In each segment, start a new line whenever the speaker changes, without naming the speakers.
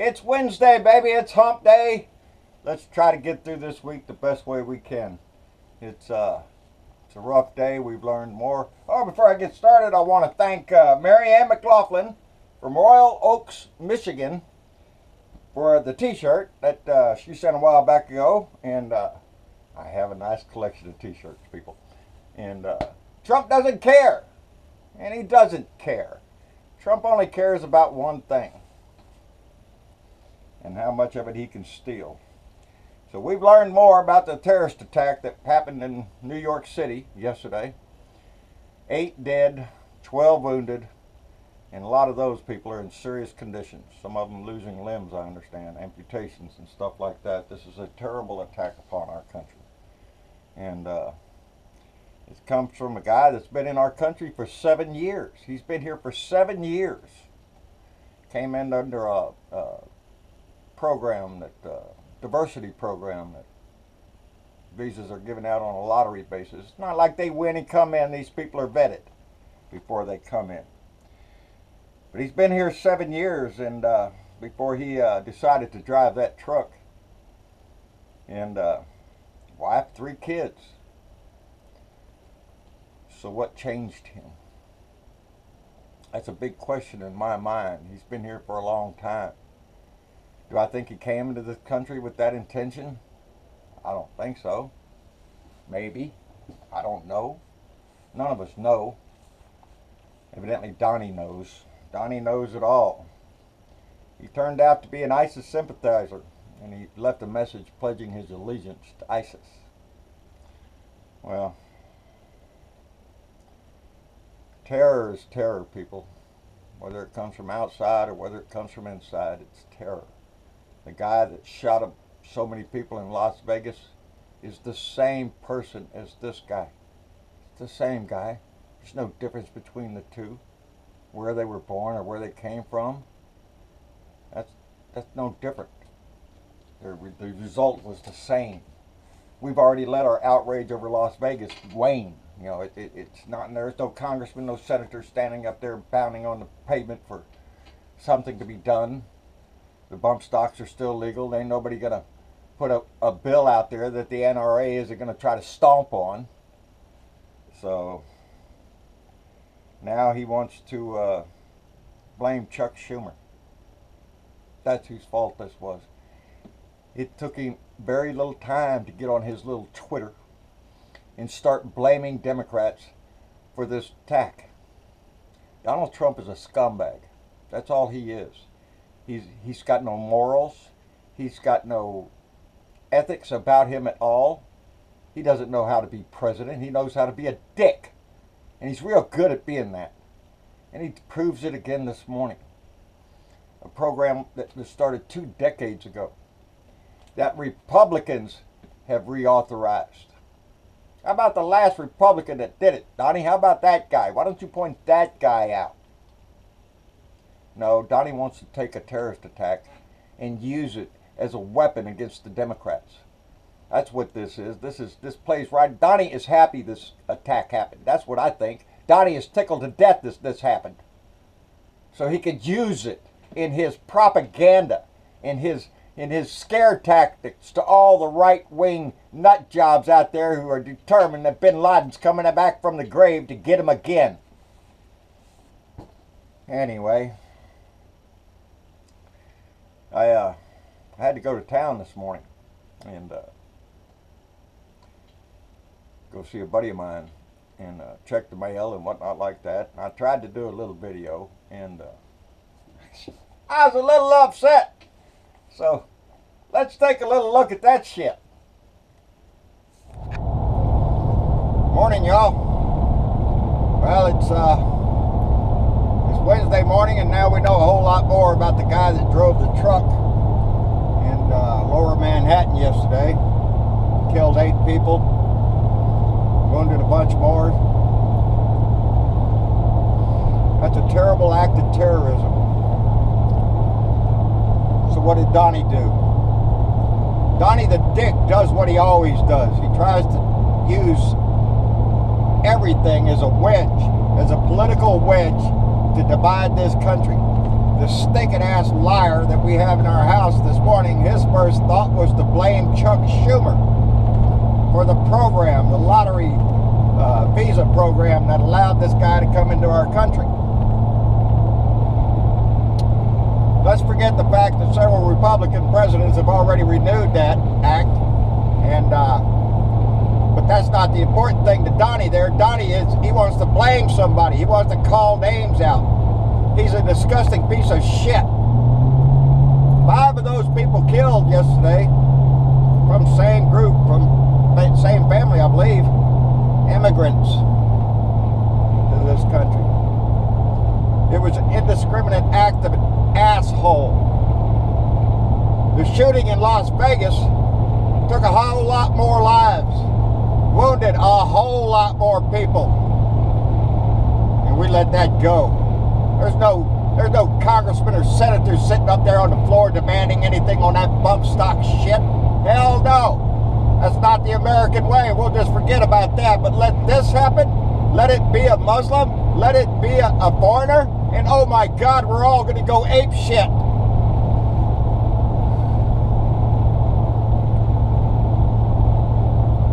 It's Wednesday, baby. It's hump day. Let's try to get through this week the best way we can. It's a rough day. We've learned more. Oh, before I get started, I want to thank Mary Ann McLaughlin from Royal Oaks, Michigan, for the t-shirt that she sent a while back ago. And I have a nice collection of t-shirts, people. And Trump doesn't care. And he doesn't care. Trump only cares about one thing. And how much of it he can steal. So we've learned more about the terrorist attack that happened in New York City yesterday. 8 dead, 12 wounded, and a lot of those people are in serious conditions. Some of them losing limbs, I understand, amputations and stuff like that. This is a terrible attack upon our country. And it comes from a guy that's been in our country for 7 years. He's been here for 7 years. Came in under a program that diversity program that visas are given out on a lottery basis. It's not like they win and come in. These people are vetted before they come in. But he's been here 7 years, and before he decided to drive that truck, and wife, 3 kids. So what changed him? That's a big question in my mind. He's been here for a long time. Do I think he came into this country with that intention? I don't think so. Maybe. I don't know. None of us know. Evidently Donnie knows. Donnie knows it all. He turned out to be an ISIS sympathizer, and he left a message pledging his allegiance to ISIS. Well, terror is terror, people. Whether it comes from outside or whether it comes from inside, it's terror. The guy that shot up so many people in Las Vegas is the same person as this guy. It's the same guy. There's no difference between the two. Where they were born or where they came from. That's no different. The result was the same. We've already let our outrage over Las Vegas wane. You know, it's not. There's no congressman, no senator standing up there pounding on the pavement for something to be done. The bump stocks are still legal. Ain't nobody gonna put a bill out there that the NRA isn't gonna try to stomp on. So now he wants to blame Chuck Schumer. That's whose fault this was. It took him very little time to get on his little Twitter and start blaming Democrats for this attack. Donald Trump is a scumbag. That's all he is. He's got no morals. He's got no ethics about him at all. He doesn't know how to be president. He knows how to be a dick. And he's real good at being that. And he proves it again this morning. A program that was started 2 decades ago. That Republicans have reauthorized. How about the last Republican that did it? Donnie, how about that guy? Why don't you point that guy out? No, Donnie wants to take a terrorist attack and use it as a weapon against the Democrats. That's what this is. This plays right. Donnie is happy this attack happened. That's what I think. Donnie is tickled to death this happened. So he could use it in his propaganda, in his scare tactics to all the right-wing nut jobs out there who are determined that bin Laden's coming back from the grave to get him again. Anyway, I had to go to town this morning and go see a buddy of mine and check the mail and whatnot like that. And I tried to do a little video, and I was a little upset. So let's take a little look at that shit. Morning, y'all. Well, it's Wednesday morning, and now we know a whole lot more about the guy that drove the truck in Lower Manhattan yesterday. Killed 8 people, wounded a bunch more. That's a terrible act of terrorism. So what did Donnie do? Donnie the dick does what he always does. He tries to use everything as a wedge, as a political wedge to divide this country. the stinking ass liar that we have in our house this morning, his first thought was to blame Chuck Schumer for the program, the lottery visa program that allowed this guy to come into our country. Let's forget the fact that several Republican presidents have already renewed that act, and but that's not the important thing to Donnie there. Donnie he wants to blame somebody. He wants to call names out. He's a disgusting piece of shit. 5 of those people killed yesterday from same group, from same family, I believe, immigrants to this country. It was an indiscriminate act of an asshole. The shooting in Las Vegas took a whole lot more lives, wounded a whole lot more people, and we let that go. There's no congressman or senator sitting up there on the floor demanding anything on that bump stock shit. Hell no. That's not the American way. We'll just forget about that. But let this happen. Let it be a Muslim. Let it be a foreigner. And oh my God, we're all going to go ape shit.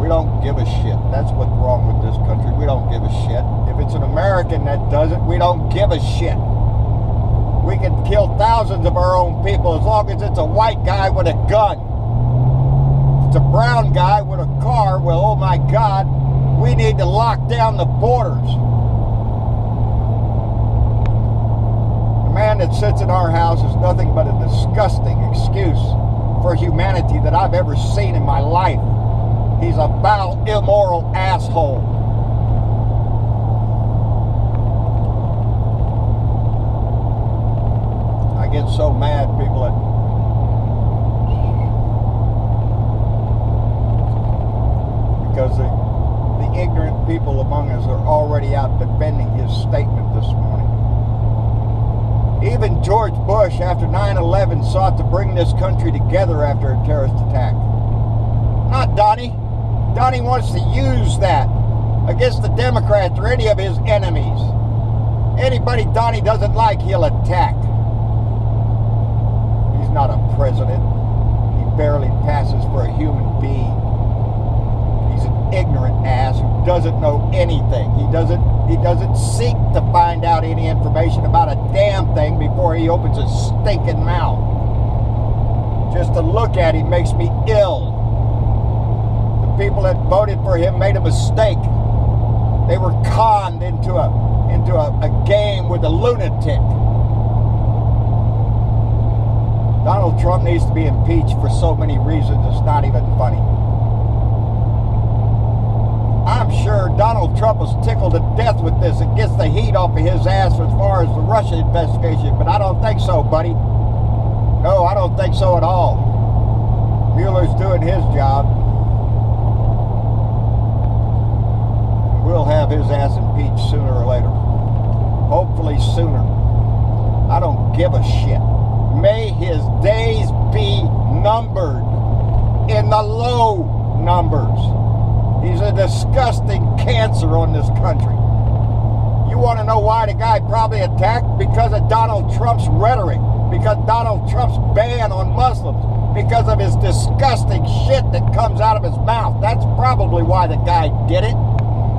We don't give a shit. That's what's wrong with this country. We don't give a shit. If it's an American that does it, we don't give a shit. We can kill thousands of our own people as long as it's a white guy with a gun. If it's a brown guy with a car, well, oh my God, we need to lock down the borders. The man that sits in our house is nothing but a disgusting excuse for humanity that I've ever seen in my life. He's a foul, immoral asshole. I get so mad, people, because the ignorant people among us are already out defending his statement this morning. Even George Bush, after 9/11, sought to bring this country together after a terrorist attack. Not Donnie. Donnie wants to use that against the Democrats or any of his enemies. Anybody Donnie doesn't like, he'll attack. He's not a president. He barely passes for a human being. He's an ignorant ass who doesn't know anything. He doesn't seek to find out any information about a damn thing before he opens his stinking mouth. Just to look at him makes me ill. People that voted for him made a mistake. They were conned into a game with a lunatic. Donald Trump needs to be impeached for so many reasons, it's not even funny. I'm sure Donald Trump was tickled to death with this. It gets the heat off of his ass as far as the Russia investigation, but I don't think so, buddy. No, I don't think so at all. Mueller's doing his job. We'll have his ass impeached sooner or later. Hopefully sooner. I don't give a shit. May his days be numbered in the low numbers. He's a disgusting cancer on this country. You want to know why the guy probably attacked? Because of Donald Trump's rhetoric. Because Donald Trump's ban on Muslims. Because of his disgusting shit that comes out of his mouth. That's probably why the guy did it.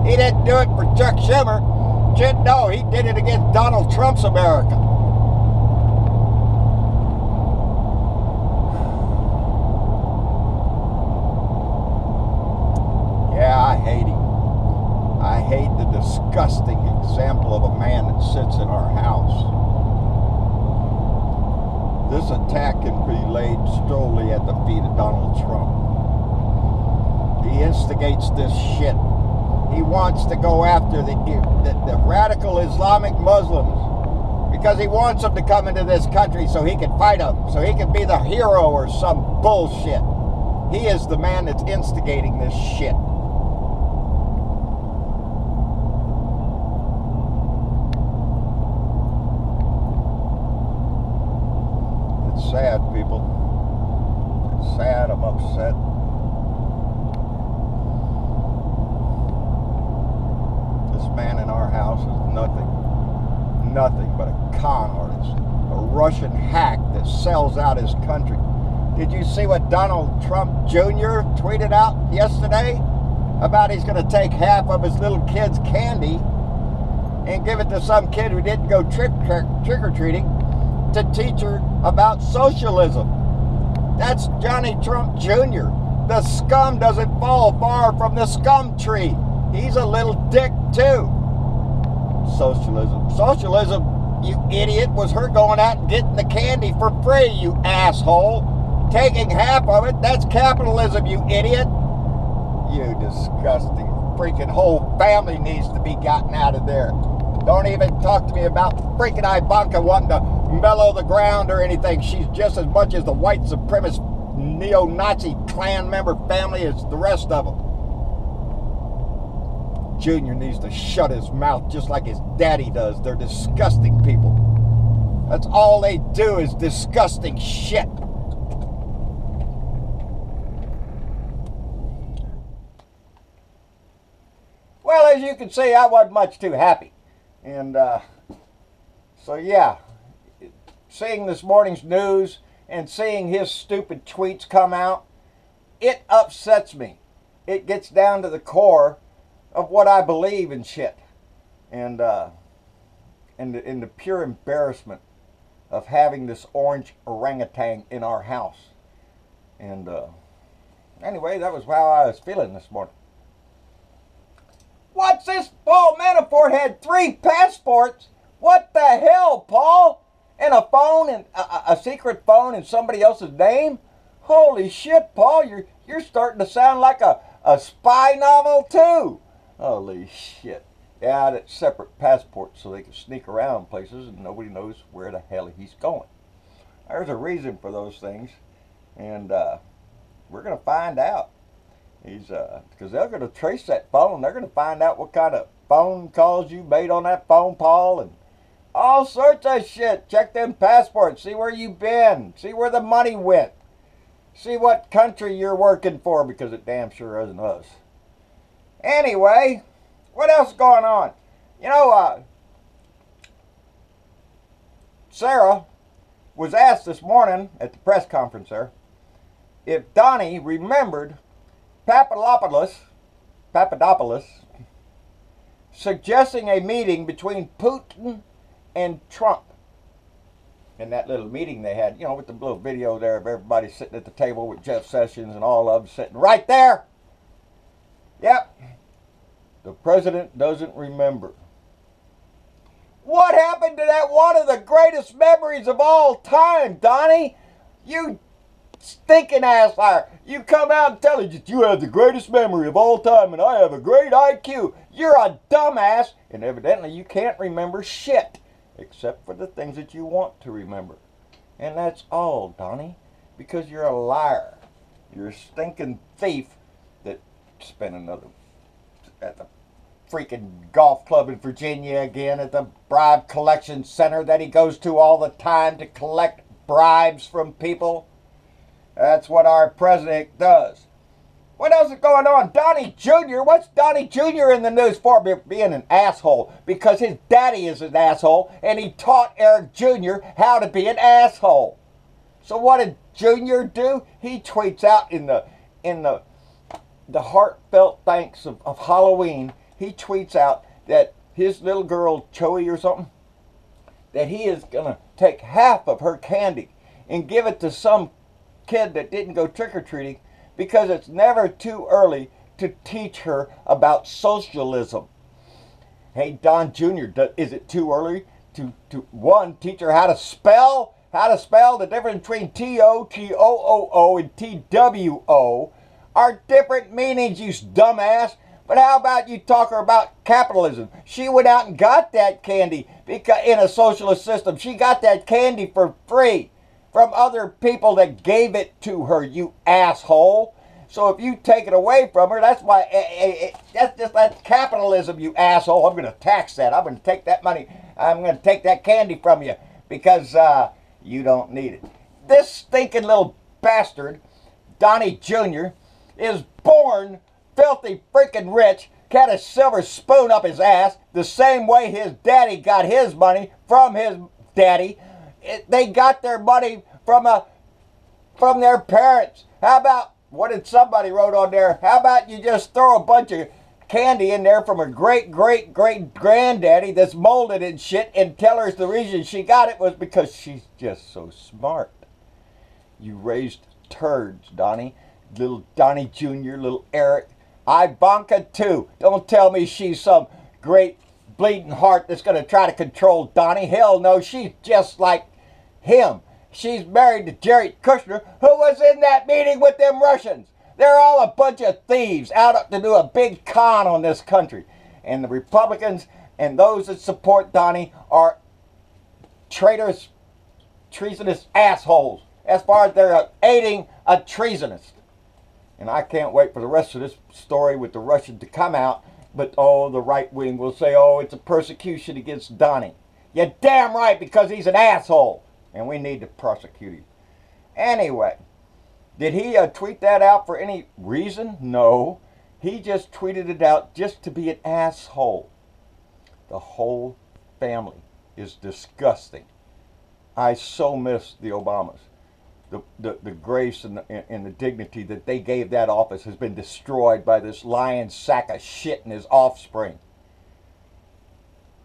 He didn't do it for Chuck Schumer. No, he did it against Donald Trump's America. Yeah, I hate him. I hate the disgusting example of a man that sits in our house. This attack can be laid solely at the feet of Donald Trump. He instigates this shit. He wants to go after the radical Islamic Muslims because he wants them to come into this country so he can fight them, so he can be the hero or some bullshit. He is the man that's instigating this shit. It's sad, people. It's sad. I'm upset. Man in our house is nothing but a con artist, a Russian hack that sells out his country. Did you see what Donald Trump Jr. tweeted out yesterday about he's going to take half of his little kid's candy and give it to some kid who didn't go trick-or-treating to teach her about socialism? That's Donnie Trump Jr. The scum doesn't fall far from the scum tree. He's a little dick too. Socialism. Socialism, you idiot, was her going out and getting the candy for free, you asshole. Taking half of it, that's capitalism, you idiot. You disgusting freaking whole family needs to be gotten out of there. Don't even talk to me about freaking Ivanka wanting to mellow the ground or anything. She's just as much as the white supremacist neo-Nazi Klan member family as the rest of them. Junior needs to shut his mouth just like his daddy does. They're disgusting people. That's all they do is disgusting shit. Well, as you can see, I wasn't much too happy. And so, yeah, seeing this morning's news and seeing his stupid tweets come out, it upsets me. It gets down to the core of what I believe in shit. And in the pure embarrassment of having this orange orangutan in our house. And anyway, that was how I was feeling this morning. What's this? Paul Manafort had 3 passports. What the hell, Paul? And a phone, and a secret phone in somebody else's name? Holy shit, Paul, you're starting to sound like a spy novel too. Holy shit. Yeah, that's separate passports so they can sneak around places and nobody knows where the hell he's going. There's a reason for those things, and we're going to find out. Because they're going to trace that phone. They're going to find out what kind of phone calls you made on that phone, Paul, and all sorts of shit. Check them passports. See where you've been. See where the money went. See what country you're working for, because it damn sure isn't us. Anyway, what else is going on? You know, Sarah was asked this morning at the press conference there if Donnie remembered Papadopoulos suggesting a meeting between Putin and Trump. In that little meeting they had, you know, with the little video there of everybody sitting at the table with Jeff Sessions and all of them sitting right there. Yep. The president doesn't remember. What happened to that one of the greatest memories of all time, Donnie? You stinking ass liar. You come out and tell us that you have the greatest memory of all time and I have a great IQ. You're a dumbass, and evidently you can't remember shit except for the things that you want to remember. And that's all, Donnie, because you're a liar. You're a stinking thief that spent another at the freaking golf club in Virginia again, at the bribe collection center that he goes to all the time to collect bribes from people. That's what our president does. What else is going on? Donnie Jr. What's Donnie Jr. in the news for? Being an asshole. Because his daddy is an asshole, and he taught Eric Jr. how to be an asshole. So what did Jr. do? He tweets out in the heartfelt thanks of Halloween. He tweets out that his little girl, Joey or something, that he is going to take half of her candy and give it to some kid that didn't go trick-or-treating, because it's never too early to teach her about socialism. Hey, Don Jr., is it too early to one, teach her how to spell the difference between T-O-T-O-O-O and T-W-O are different meanings, you dumbass. But how about you talk her about capitalism? She went out and got that candy because in a socialist system. She got that candy for free from other people that gave it to her, you asshole. So if you take it away from her, that's why that's capitalism, you asshole. I'm going to tax that. I'm going to take that money. I'm going to take that candy from you because you don't need it. This stinking little bastard, Donnie Jr., is born filthy freaking rich, got a silver spoon up his ass the same way his daddy got his money from his daddy. They got their money from their parents. How about, what did somebody wrote on there? How about you just throw a bunch of candy in there from her great-great-great-granddaddy that's molded and shit and tell her the reason she got it was because she's just so smart. You raised turds, Donnie. Little Donnie Jr., little Eric. Ivanka, too. Don't tell me she's some great bleeding heart that's going to try to control Donnie. Hell no, she's just like him. She's married to Jared Kushner, who was in that meeting with them Russians. They're all a bunch of thieves out to do a big con on this country. And the Republicans and those that support Donnie are traitors, treasonous assholes, as far as they're aiding a treasonist. And I can't wait for the rest of this story with the Russians to come out. But, oh, the right wing will say, oh, it's a persecution against Donnie. You're damn right, because he's an asshole. And we need to prosecute him. Anyway. Did he tweet that out for any reason? No. He just tweeted it out just to be an asshole. The whole family is disgusting. I so miss the Obamas. The grace and the dignity that they gave that office has been destroyed by this lying sack of shit and his offspring.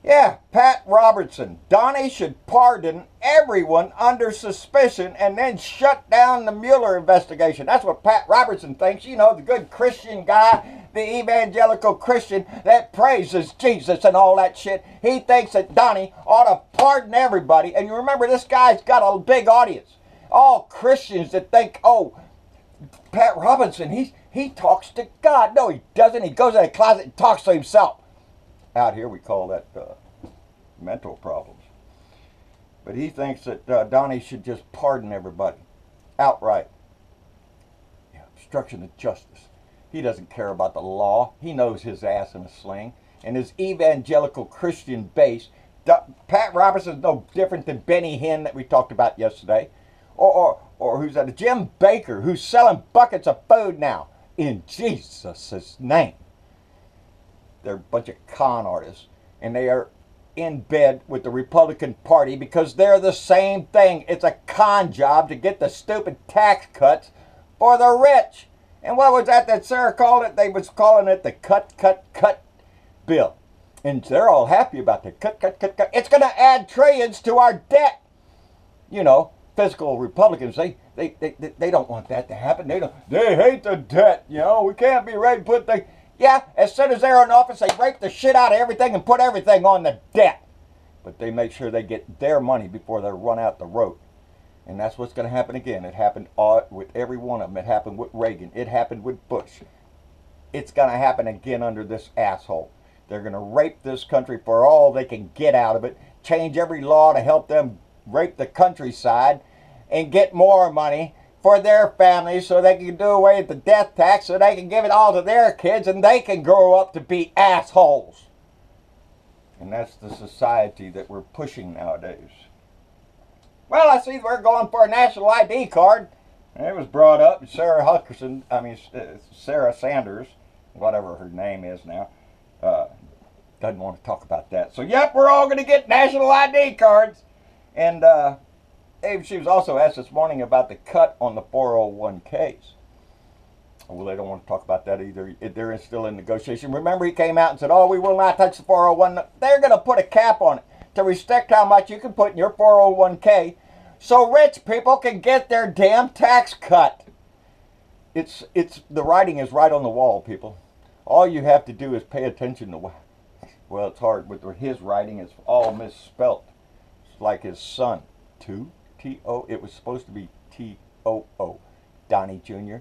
Yeah, Pat Robertson. Donnie should pardon everyone under suspicion and then shut down the Mueller investigation. That's what Pat Robertson thinks. You know, the good Christian guy, the evangelical Christian that praises Jesus and all that shit. He thinks that Donnie ought to pardon everybody. And you remember, this guy's got a big audience. All Christians that think, oh, Pat Robertson, he talks to God. No, he doesn't. He goes in a closet and talks to himself. Out here we call that mental problems. But he thinks that Donnie should just pardon everybody outright. Yeah, obstruction of justice. He doesn't care about the law. He knows his ass in a sling. And his evangelical Christian base, Pat Robertson's no different than Benny Hinn that we talked about yesterday. Or who's that? Jim Baker, who's selling buckets of food now. In Jesus' name. They're a bunch of con artists, and they are in bed with the Republican Party because they're the same thing. It's a con job to get the stupid tax cuts for the rich. And what was that Sarah called it? They was calling it the cut bill. And they're all happy about the cut. It's going to add trillions to our debt. You know, fiscal Republicans, they don't want that to happen. They hate the debt. You know, we can't be ready to put the... Yeah, as soon as they're in office, they rape the shit out of everything and put everything on the debt. But they make sure they get their money before they run out the road. And that's what's going to happen again. It happened with every one of them. It happened with Reagan. It happened with Bush. It's going to happen again under this asshole. They're going to rape this country for all they can get out of it, change every law to help them rape the countryside, and get more money for their families so they can do away with the death tax so they can give it all to their kids and they can grow up to be assholes. And that's the society that we're pushing nowadays. Well, I see we're going for a national ID card. It was brought up. Sarah Sanders, whatever her name is now, doesn't want to talk about that. So, yep, we're all going to get national ID cards. And, she was also asked this morning about the cut on the 401ks. Well, they don't want to talk about that either. They're still in negotiation. Remember, he came out and said, oh, we will not touch the 401. They're going to put a cap on it to restrict how much you can put in your 401k so rich people can get their damn tax cut. The writing is right on the wall, people. All you have to do is pay attention to, well, it's hard, but his writing is all misspelt. It's like his son, T-O, it was supposed to be T-O-O, Donnie Jr.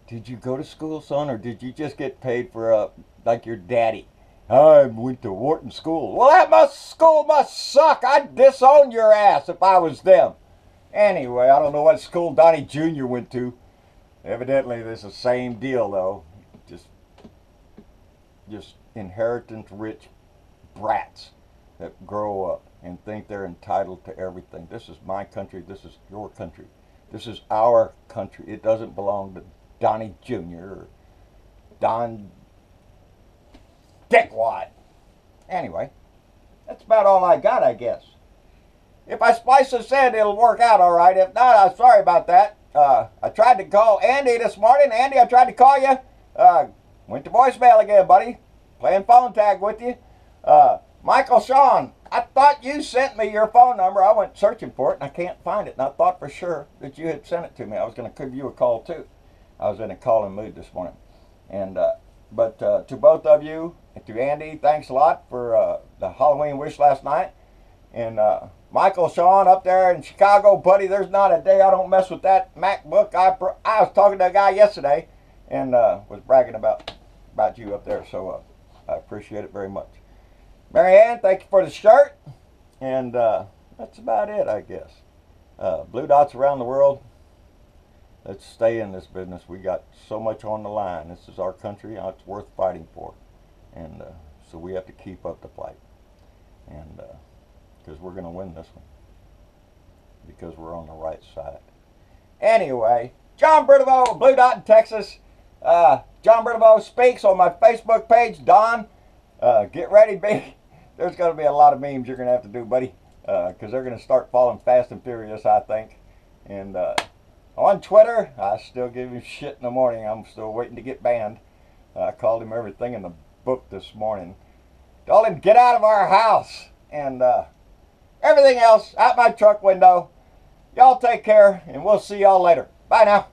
Did you go to school, son, or did you just get paid for, like your daddy? I went to Wharton School. Well, that school must suck. I'd disown your ass if I was them. Anyway, I don't know what school Donnie Jr. went to. Evidently, it's the same deal, though. Just inheritance-rich brats that grow up and think they're entitled to everything. This is my country. This is your country. This is our country. It doesn't belong to Donnie Jr. or Don dickwad. Anyway, that's about all I got, I guess. If I splice this in, it'll work out all right. If not, I'm sorry about that. I tried to call Andy this morning. Andy, I tried to call you. Went to voicemail again, buddy. Playing phone tag with you. Michael Sean, I thought you sent me your phone number. I went searching for it, and I can't find it. And I thought for sure that you had sent it to me. I was going to give you a call, too. I was in a calling mood this morning. And But to both of you, and to Andy, thanks a lot for the Halloween wish last night. And Michael Sean up there in Chicago, buddy, there's not a day I don't mess with that MacBook. I was talking to a guy yesterday and was bragging about you up there. So I appreciate it very much. Marianne, thank you for the shirt. And that's about it, I guess. Blue Dots around the world. Let's stay in this business. We got so much on the line. This is our country. It's worth fighting for. And so we have to keep up the fight. And because we're going to win this one. Because we're on the right side. Anyway, John Bertavo, Blue Dot in Texas. John Bertavo speaks on my Facebook page. Don, get ready, baby. There's going to be a lot of memes you're going to have to do, buddy. Because they're going to start falling fast and furious, I think. And on Twitter, I still give him shit in the morning. I'm still waiting to get banned. I called him everything in the book this morning. Told him, get out of our house. And everything else out my truck window. Y'all take care, and we'll see y'all later. Bye now.